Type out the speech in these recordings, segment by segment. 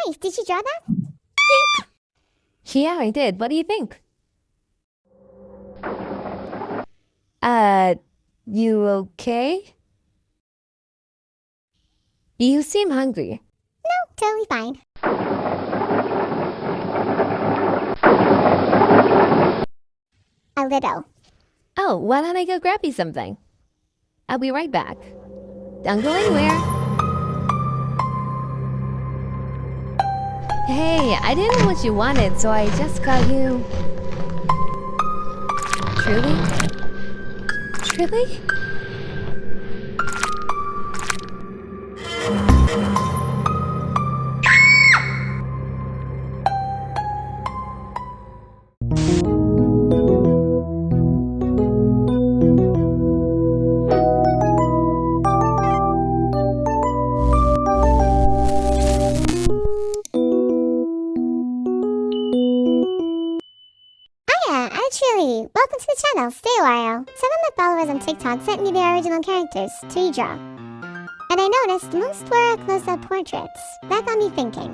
Nice! Did you draw that? Yeah, I did. What do you think? You okay? You seem hungry. No, totally fine. A little. Oh, why don't I go grab you something? I'll be right back. Don't go anywhere. Hey, I didn't know what you wanted, so I just got you... Truly? Truly? Actually, welcome to the channel. Stay a while. Some of my followers on TikTok sent me their original characters to redraw. And I noticed most were close-up portraits. That got me thinking.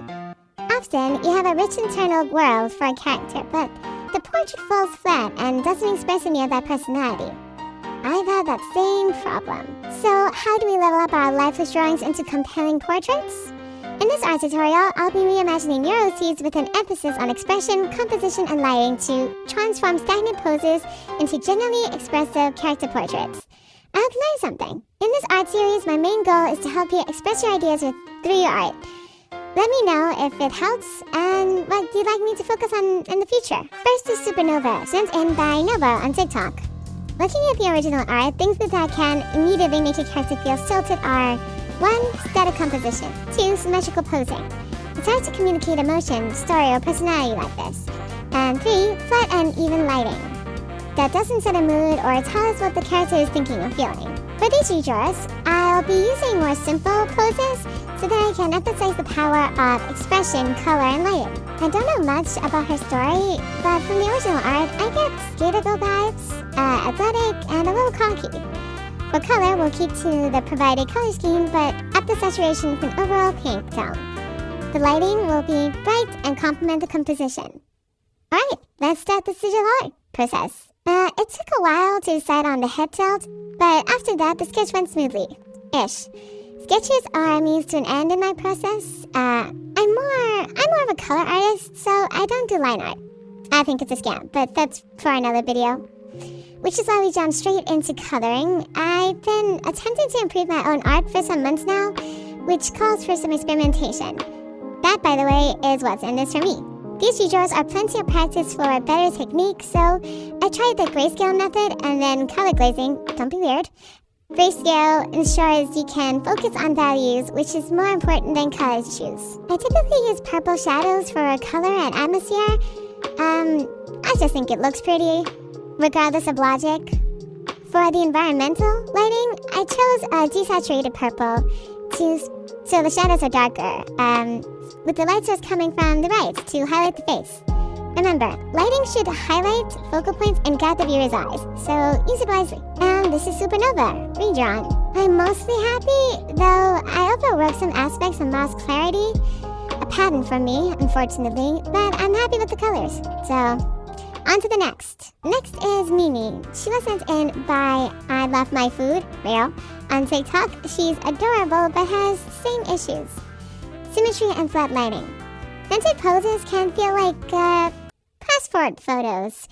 Often, you have a rich internal world for a character, but the portrait falls flat and doesn't express any of that personality. I've had that same problem. So, how do we level up our lifeless drawings into compelling portraits? In this art tutorial, I'll be reimagining neuroses with an emphasis on expression, composition, and lighting to transform stagnant poses into genuinely expressive character portraits. I hope you learned something. In this art series, my main goal is to help you express your ideas through your art. Let me know if it helps and what you'd like me to focus on in the future. First is Supernova, sent in by Nova on TikTok. Looking at the original art, things that can immediately make your character feel tilted are 1. Static composition. 2. Symmetrical posing. It's hard to communicate emotion, story, or personality like this. And 3. Flat and even lighting. That doesn't set a mood or tell us what the character is thinking or feeling. For these redraws, I'll be using more simple poses so that I can emphasize the power of expression, color, and lighting. I don't know much about her story, but from the original art, I get skater girl vibes, athletic, and a little cocky. For color, we'll keep to the provided color scheme, but up the saturation with an overall pink tone. The lighting will be bright and complement the composition. Alright, let's start the digital art process. It took a while to decide on the head tilt, but after that, the sketch went smoothly. Ish. Sketches are a means to an end in my process. I'm more of a color artist, so I don't do line art. I think it's a scam, but that's for another video. Which is why we jump straight into coloring. I've been attempting to improve my own art for some months now, which calls for some experimentation. That, by the way, is what's in this for me. These redraws are plenty of practice for a better technique, so I tried the grayscale method and then color glazing. Don't be weird. Grayscale ensures you can focus on values, which is more important than color to choose. I typically use purple shadows for color and atmosphere. I just think it looks pretty, regardless of logic. For the environmental lighting, I chose a desaturated purple so the shadows are darker, with the light source coming from the right to highlight the face. Remember, lighting should highlight focal points and guide the viewer's eyes, so use it wisely. And this is Supernova, redrawn. I'm mostly happy, though I overworked some aspects and lost clarity. A pattern for me, unfortunately, but I'm happy with the colors, so on to the next. Next is Mimi. She was sent in by I Love My Food, real, on TikTok. She's adorable but has same issues. Symmetry and flat lighting. Vintage poses can feel like passport photos,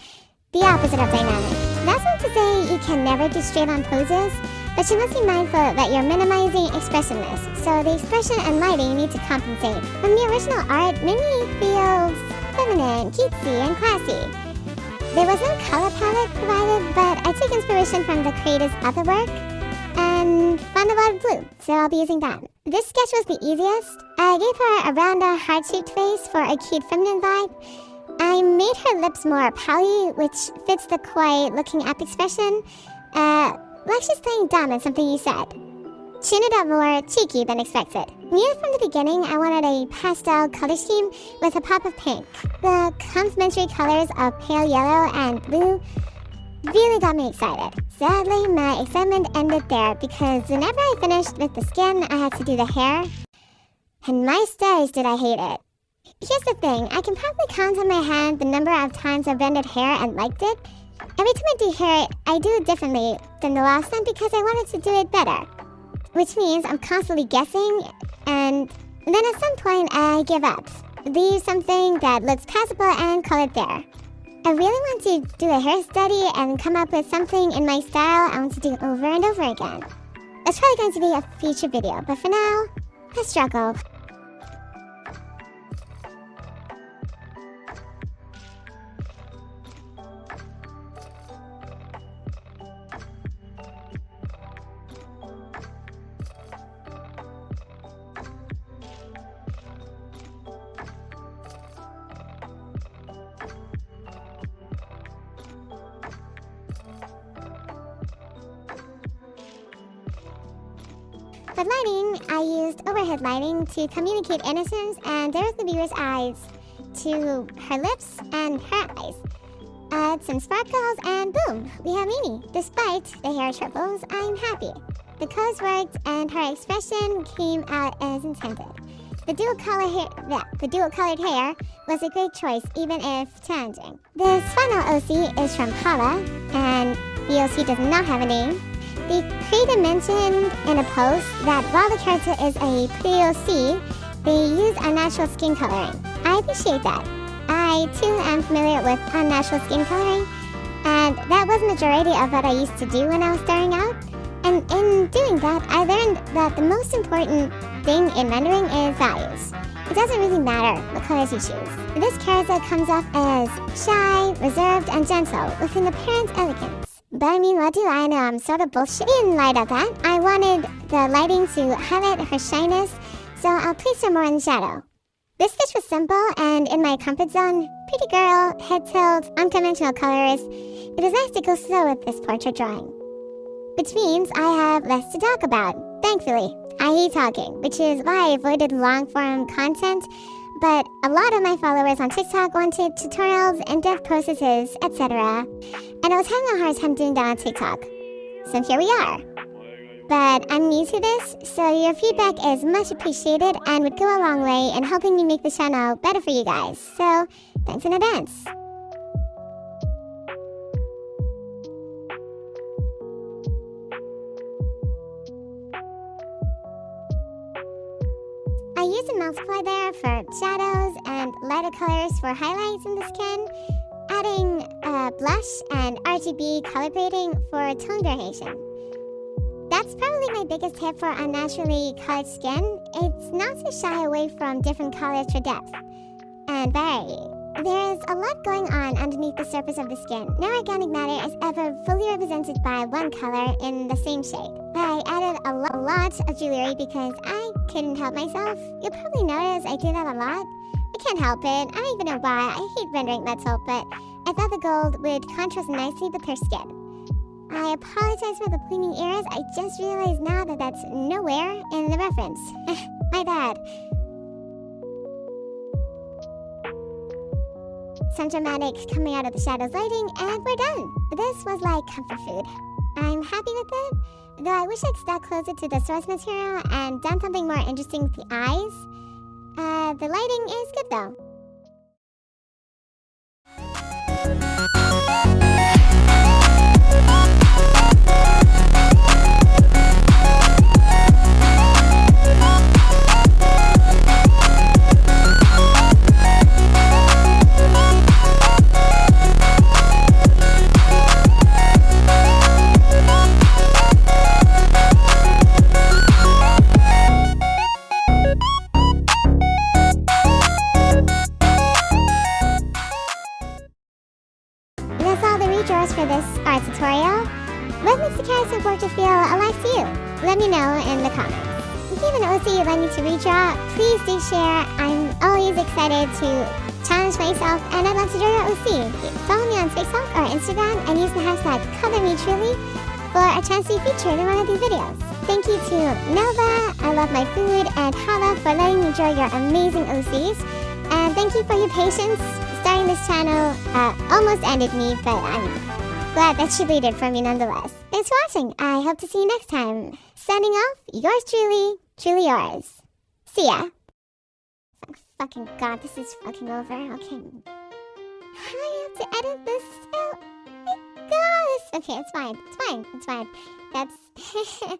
the opposite of dynamic. That's not to say you can never do straight-on poses, but you must be mindful that you're minimizing expressiveness, so the expression and lighting need to compensate. From the original art, Mimi feels feminine, cutesy, and classy. There was no color palette provided, but I took inspiration from the creator's other work and found a lot of blue, so I'll be using that. This sketch was the easiest. I gave her a rounder, heart-shaped face for a cute feminine vibe. I made her lips more pouty, which fits the quiet-looking up expression. Like she's playing dumb at something you said. Tune it up more cheeky than expected. Knew from the beginning I wanted a pastel color scheme with a pop of pink. The complementary colors of pale yellow and blue really got me excited. Sadly, my excitement ended there because whenever I finished with the skin, I had to do the hair. And my stars did I hate it. Here's the thing, I can probably count on my hand the number of times I've rendered hair and liked it. Every time I do hair, I do it differently than the last time because I wanted to do it better. Which means I'm constantly guessing, and then at some point I give up. Leave something that looks passable and call it there. I really want to do a hair study and come up with something in my style I want to do over and over again. That's probably going to be a future video, but for now, I struggle. For lighting, I used overhead lighting to communicate innocence and direct the viewer's eyes to her lips and her eyes. Add some sparkles and boom, we have Mimi. Despite the hair troubles, I'm happy. The colors worked and her expression came out as intended. The dual-colored hair was a great choice, even if challenging. This final OC is from Hala, and the OC does not have a name. The creator mentioned in a post that while the character is a pre-OC, they use unnatural skin coloring. I appreciate that. I too am familiar with unnatural skin coloring, and that was the majority of what I used to do when I was starting out. And in doing that, I learned that the most important thing in rendering is values. It doesn't really matter what colors you choose. This character comes off as shy, reserved, and gentle, with an apparent elegance. But I mean, what do I know? I'm sort of bullshit. In light of that, I wanted the lighting to highlight her shyness, so I'll place her more in the shadow. This stitch was simple and in my comfort zone. Pretty girl, head tilt, unconventional colors. It is nice to go slow with this portrait drawing. Which means I have less to talk about. Thankfully, I hate talking, which is why I avoided long-form content. But a lot of my followers on TikTok wanted tutorials, in-depth processes, etc. And I was having a hard time doing that on TikTok. So here we are. But I'm new to this, so your feedback is much appreciated and would go a long way in helping me make the channel better for you guys. So, thanks in advance. I used a multiply there for shadows and lighter colors for highlights in the skin, adding blush and RGB color grading for tone variation. That's probably my biggest tip for unnaturally colored skin. It's not to shy away from different colors for depth and variety. There's a lot going on underneath the surface of the skin. No organic matter is ever fully represented by one color in the same shade. I added a lot of jewelry because I couldn't help myself. You'll probably notice I do that a lot. I can't help it. I don't even know why. I hate rendering metal, but I thought the gold would contrast nicely with her skin. I apologize for the pointing ears. I just realized now that that's nowhere in the reference. My bad. Some dramatic coming out of the shadows lighting, and we're done. This was like comfort food. I'm happy with it, though I wish I'd stuck closer to the source material and done something more interesting with the eyes. The lighting is good though. That's all the redraws for this art tutorial. What makes the character portrait feel alive to you? Let me know in the comments. If you have an OC you'd like me to redraw, please do share. I'm always excited to challenge myself, and I'd love to draw your OC. Follow me on TikTok or Instagram and use the hashtag ColorMeTruly for a chance to be featured in one of these videos. Thank you to Nova, I love my food, and Hala for letting me draw your amazing OCs. And thank you for your patience. Starting this channel almost ended me, but I'm glad that you waited for me nonetheless. Thanks for watching. I hope to see you next time. Signing off, yours truly, truly yours. See ya. fucking god, this is fucking over. Okay. I have to edit this out. My god. Okay, it's fine. It's fine. It's fine. That's